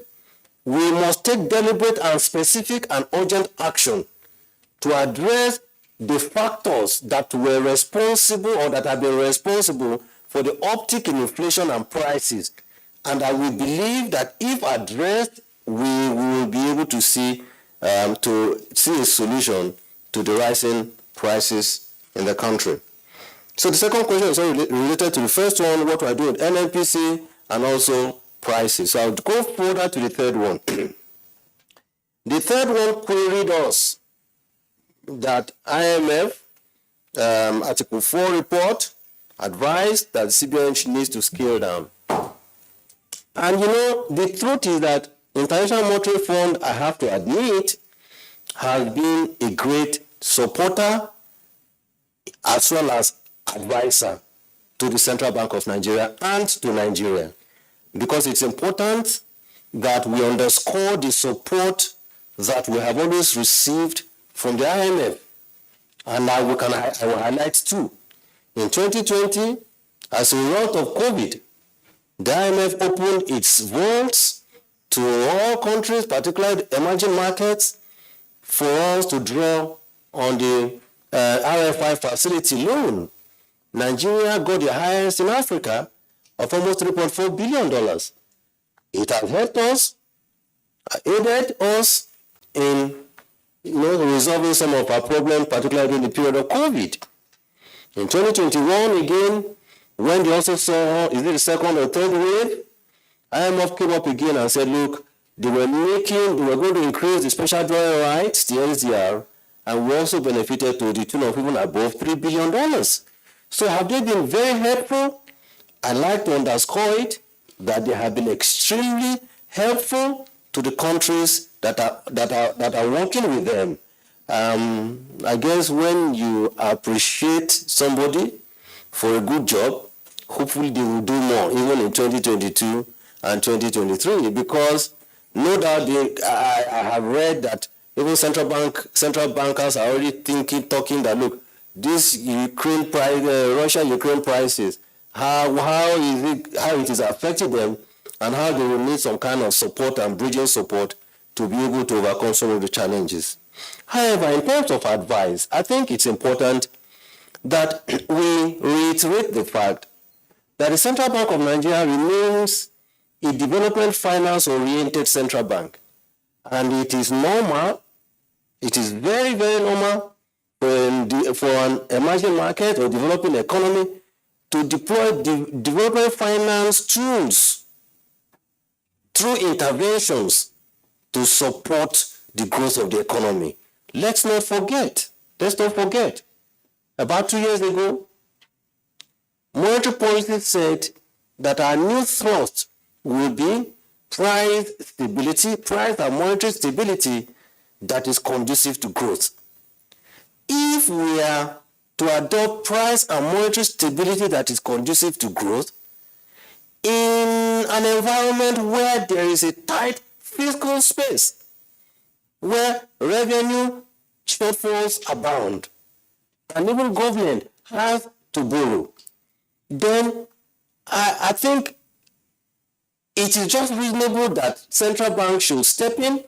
we must take deliberate and specific and urgent action to address the factors that were responsible or that have been responsible for the uptick in inflation and prices. And I will believe that if addressed, we will be able to see a solution to the rising prices in the country. So the second question is related to the first one, what I do with NNPC and also prices. So I'll go further to the third one. The third one queried us that IMF Article 4 report advised that the CBN needs to scale down. And the truth is that International Monetary Fund, I have to admit, has been a great supporter as well as advisor to the Central Bank of Nigeria and to Nigeria, because it's important that we underscore the support that we have always received from the IMF. And I will highlight two. In 2020, as a result of COVID, the IMF opened its vaults to all countries, particularly emerging markets, for us to draw on the RFI facility loan. Nigeria got the highest in Africa of almost $3.4 billion. It has helped us, aided us in resolving some of our problems, particularly in the period of COVID. In 2021, again, when they also saw, is it the second or third wave, IMF came up again and said, look, they were going to increase the special drawing rights, the SDR, and we also benefited to the tune of even above $3 billion. So have they been very helpful? I'd like to underscore it, that they have been extremely helpful to the countries that are working with them. I guess when you appreciate somebody for a good job, hopefully they will do more, even in 2022 and 2023, because no doubt I have read that even central bankers are already talking that, look, this Russia-Ukraine prices, how it is affecting them, and how they will need some kind of support and bridging support to be able to overcome some of the challenges. However, in terms of advice, I think it's important that we reiterate the fact that the Central Bank of Nigeria remains a development finance-oriented central bank. And it is normal, it is very, very normal for an emerging market or developing economy to deploy development finance tools through interventions to support the growth of the economy. Let's not forget, about 2 years ago, monetary policy said that our new thrust will be price and monetary stability that is conducive to growth. If we are to adopt price and monetary stability that is conducive to growth, in an environment where there is a tight fiscal space, where revenue shortfalls abound, and even government has to borrow, then I think it is just reasonable that central banks should step in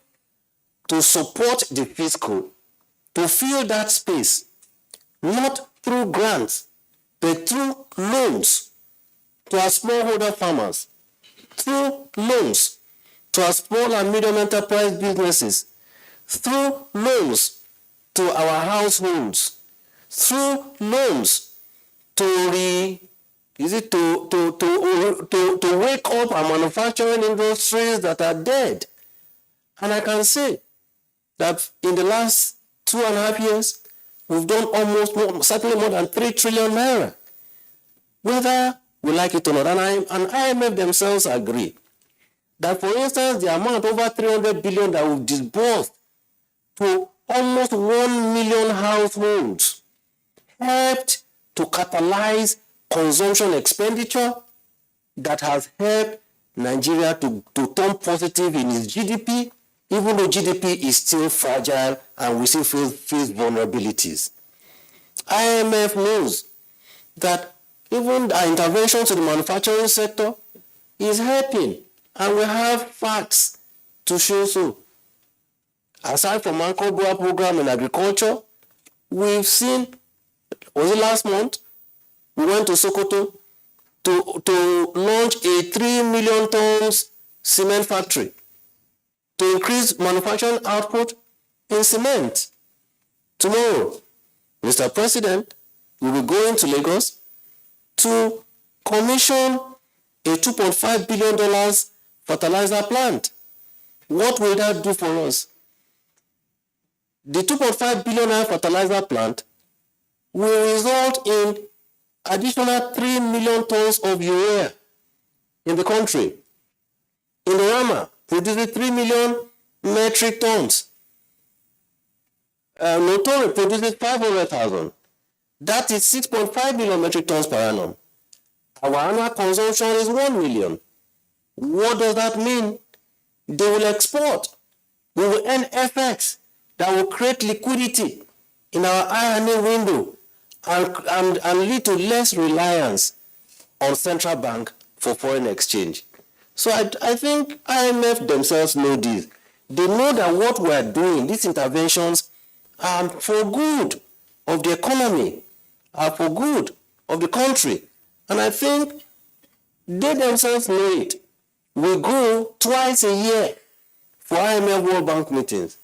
to support the fiscal, to fill that space, not through grants, but through loans to our smallholder farmers, through loans to our small and medium enterprise businesses, through loans to our households, through loans to wake up our manufacturing industries that are dead. And I can say that in the last 2.5 years, we've done certainly more than 3 trillion naira. Whether we like it or not, and IMF themselves agree that, for instance, the amount over 300 billion that we've disbursed to almost 1 million households helped to catalyze consumption expenditure that has helped Nigeria to turn positive in its GDP, even though GDP is still fragile and we still face vulnerabilities. IMF knows that even our intervention to the manufacturing sector is helping, and we have facts to show so. Aside from Uncle Boa program in agriculture, we've seen, was it last month, we went to Sokoto to launch a 3 million tons cement factory to increase manufacturing output in cement. Tomorrow, Mr. President will be going to Lagos to commission a $2.5 billion fertilizer plant. What will that do for us? The $2.5 billion fertilizer plant will result in additional 3 million tons of urea in the country. In the Rama, produces 3 million metric tons. Notori produces 500,000. That is 6.5 million metric tons per annum. Our annual consumption is 1 million. What does that mean? They will export. We will earn FX that will create liquidity in our INA window and lead to less reliance on central bank for foreign exchange. So I think IMF themselves know this. They know that what we are doing, these interventions, are for good of the economy, are for good of the country. And I think they themselves know it. We go twice a year for IMF World Bank meetings.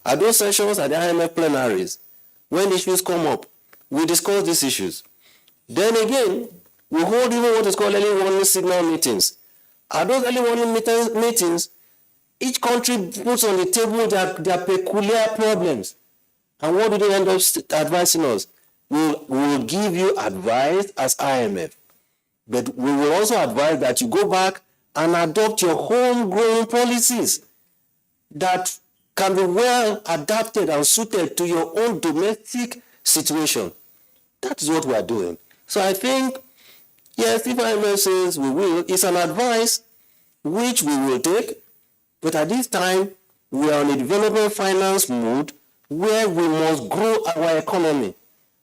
At those sessions at the IMF plenaries, when issues come up, we discuss these issues. Then again, we hold even what is called early warning signal meetings. At those early warning meetings, each country puts on the table their peculiar problems. And what do they end up advising us? We will give you advice as IMF. But we will also advise that you go back and adopt your homegrown policies that can be well adapted and suited to your own domestic situation. That is what we are doing. So I think, yes, if IMF says we will, it's an advice which we will take, but at this time, we are in a development finance mode where we must grow our economy,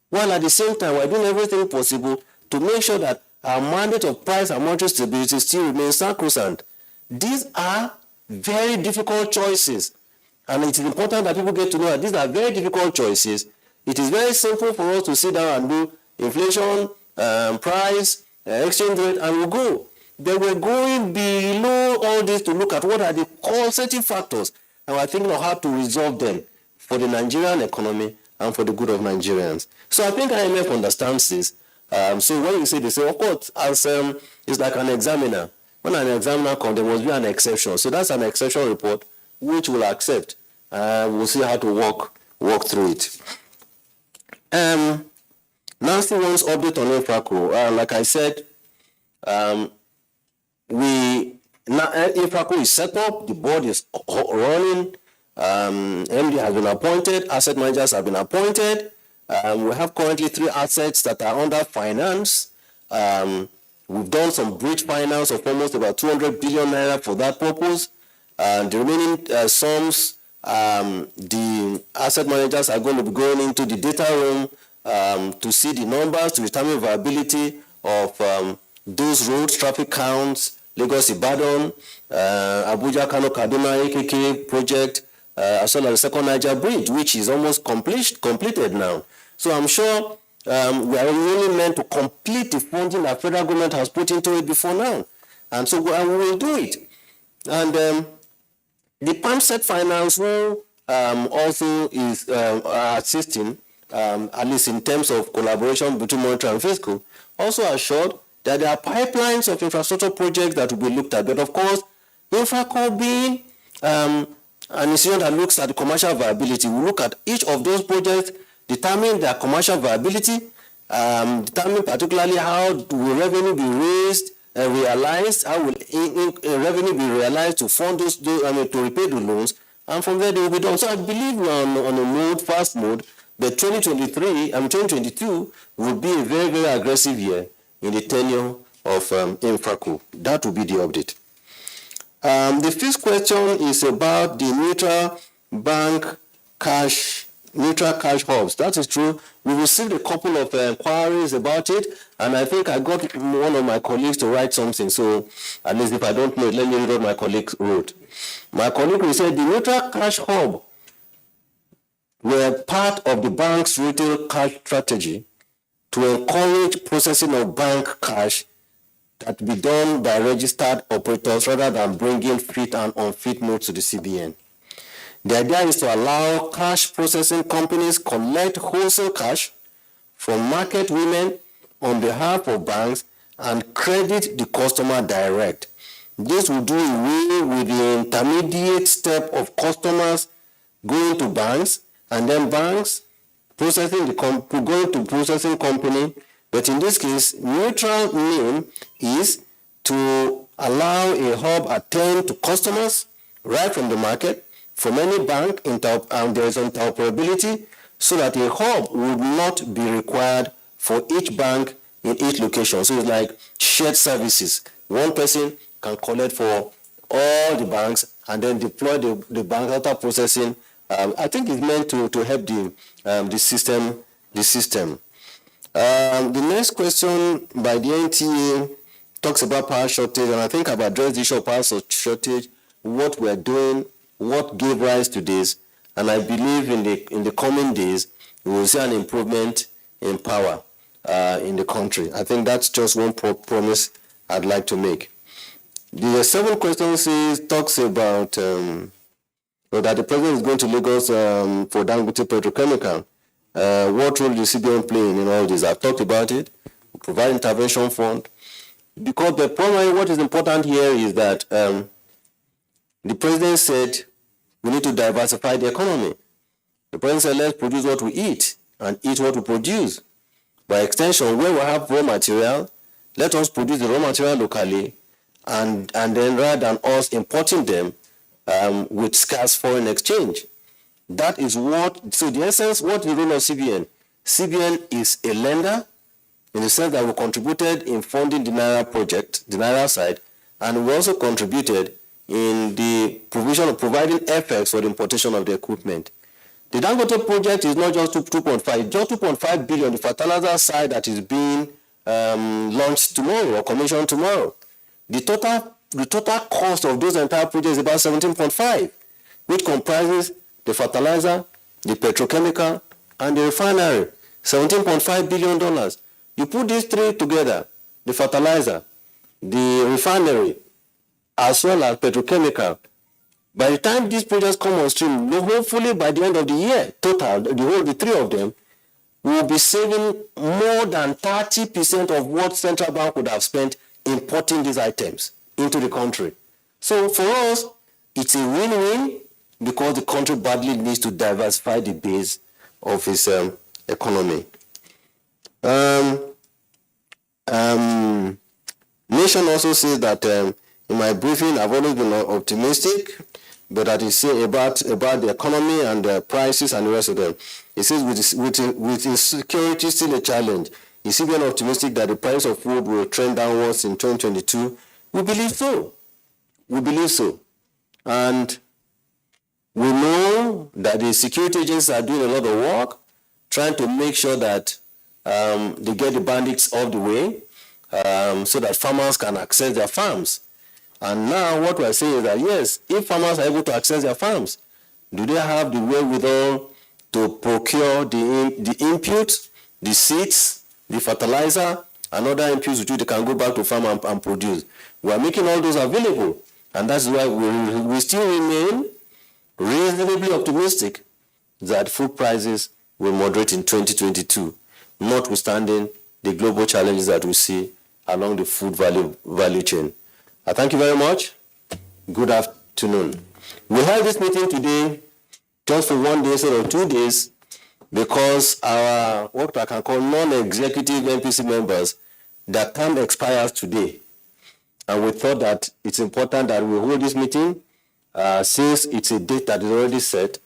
while at the same time, we're doing everything possible to make sure that our mandate of price and monetary stability still remains sacrosanct. These are very difficult choices, and it is important that people get to know that these are very difficult choices. It is very simple for us to sit down and do inflation, price, exchange rate, and we go. They were going below all this to look at what are the causative factors, and we're thinking of how to resolve them for the Nigerian economy and for the good of Nigerians. So I think IMF understands this. So when you say this, of course, as it's like an examiner. When an examiner comes, there must be an exception. So that's an exception report, which we'll accept. We'll see how to walk through it. Nancy wants update on Infraco. Like I said, Infraco is set up, the board is running, MD has been appointed, asset managers have been appointed. We have currently 3 assets that are under finance. We've done some bridge finance of almost about 200 billion naira for that purpose. The remaining sums, the asset managers are going to be going into the data room to see the numbers, to determine viability of those roads, traffic counts, Lagos Ibadan, Abuja Kano Kaduna AKK project, as well as the second Niger bridge, which is almost completed now. So I'm sure we are only meant to complete the funding that federal government has put into it before now. And so we will do it. And the PAMSET Finance, who also is assisting, at least in terms of collaboration between monetary and fiscal, also assured that there are pipelines of infrastructure projects that will be looked at. But of course, Infraco being an institution that looks at the commercial viability, we look at each of those projects, determine their commercial viability, determine particularly how will revenue be raised, realized, how will revenue be realized to fund those to repay the loans, and from there they will be done. So I believe we're on a fast mode, but 2022 will be a very, very aggressive year in the tenure of Infraco. That will be the update. The first question is about the neutral cash hubs. That is true. We received a couple of inquiries about it, and I think I got one of my colleagues to write something. So at least if I don't know it, let me read what my colleague wrote. My colleague said the neutral cash hub were part of the bank's retail cash strategy to encourage processing of bank cash that be done by registered operators rather than bringing fit and unfit notes to the CBN. The idea is to allow cash processing companies collect wholesale cash from market women on behalf of banks and credit the customer direct. This will do away with the intermediate step of customers going to banks and then banks processing going to processing company. But in this case, neutral name is to allow a hub attend to customers right from the market from any bank, and there is interoperability so that a hub would not be required for each bank in each location. So it's like shared services. One person can collect for all the banks and then deploy the bank after processing. I think it's meant to help the system. The next question by the NTA talks about power shortage, and I think I've addressed the issue of power shortage, what we're doing, what gave rise to this, and I believe in the coming days we will see an improvement in power in the country. I think that's just one promise I'd like to make. The second question talks about that the president is going to Lagos for Dangote Petrochemical. What role is CBN playing in all this? I've talked about it. We provide intervention fund. Because the problem, what is important here is that the president said we need to diversify the economy. The president said let's produce what we eat and eat what we produce. By extension, where we have raw material, let us produce the raw material locally and then rather than us importing them with scarce foreign exchange. That is so the essence, what is the role of CBN? CBN is a lender in the sense that we contributed in funding the Naira project, the Naira side, and we also contributed in the provision of providing FX for the importation of the equipment. The Dangote project is not just 2.5, just 2.5 billion, the fertilizer side that is being launched tomorrow or commissioned tomorrow. The total cost of those entire projects is about 17.5, which comprises the fertilizer, the petrochemical, and the refinery, $17.5 billion. You put these three together, the fertilizer, the refinery, as well as petrochemical. By the time these projects come on stream, hopefully by the end of the year, total, the three of them, we will be saving more than 30% of what central bank would have spent importing these items into the country. So for us, it's a win-win because the country badly needs to diversify the base of its economy. Nation also says that in my briefing, I've always been optimistic, but that is say about the economy and the prices and the rest of them. It says with insecurity still a challenge. Is he being optimistic that the price of food will trend downwards in 2022? We believe so. We believe so. And we know that the security agencies are doing a lot of work, trying to make sure that they get the bandits off the way, so that farmers can access their farms. And now what we're saying is that, yes, if farmers are able to access their farms, do they have the wherewithal to procure the input, the seeds, the fertilizer, and other inputs which they can go back to farm and produce? We're making all those available, and that's why we still remain reasonably optimistic that food prices will moderate in 2022, notwithstanding the global challenges that we see along the food value chain. I thank you very much. Good afternoon. We held this meeting today just for 1 day instead of 2 days because our, what I can call non-executive MPC members, their term expires today. And we thought that it's important that we hold this meeting since it's a date that is already set,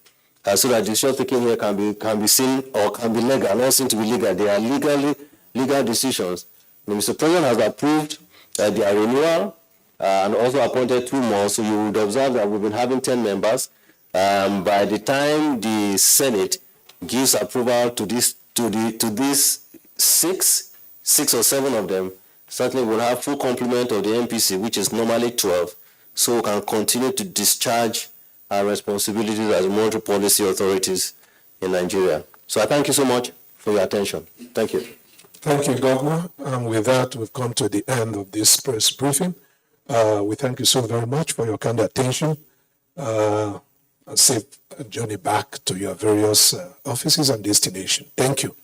so that decision taking here can be seen or can be legal, not seen to be legal. They are legal decisions. Mr. President has approved their renewal and also appointed 2 more. So you would observe that we've been having 10 members. By the time the Senate gives approval to these 6 or 7 of them, certainly we'll have full complement of the MPC, which is normally 12, so we can continue to discharge our responsibilities as monetary policy authorities in Nigeria. So I thank you so much for your attention. Thank you. Thank you, Governor. And with that, we've come to the end of this press briefing. We thank you so very much for your kind attention. And safe journey back to your various offices and destination. Thank you.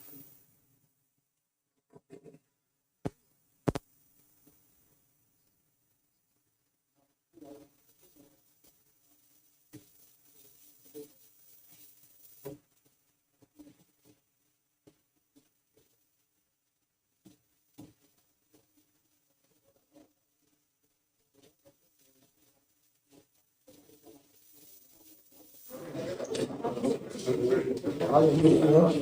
Hallelujah.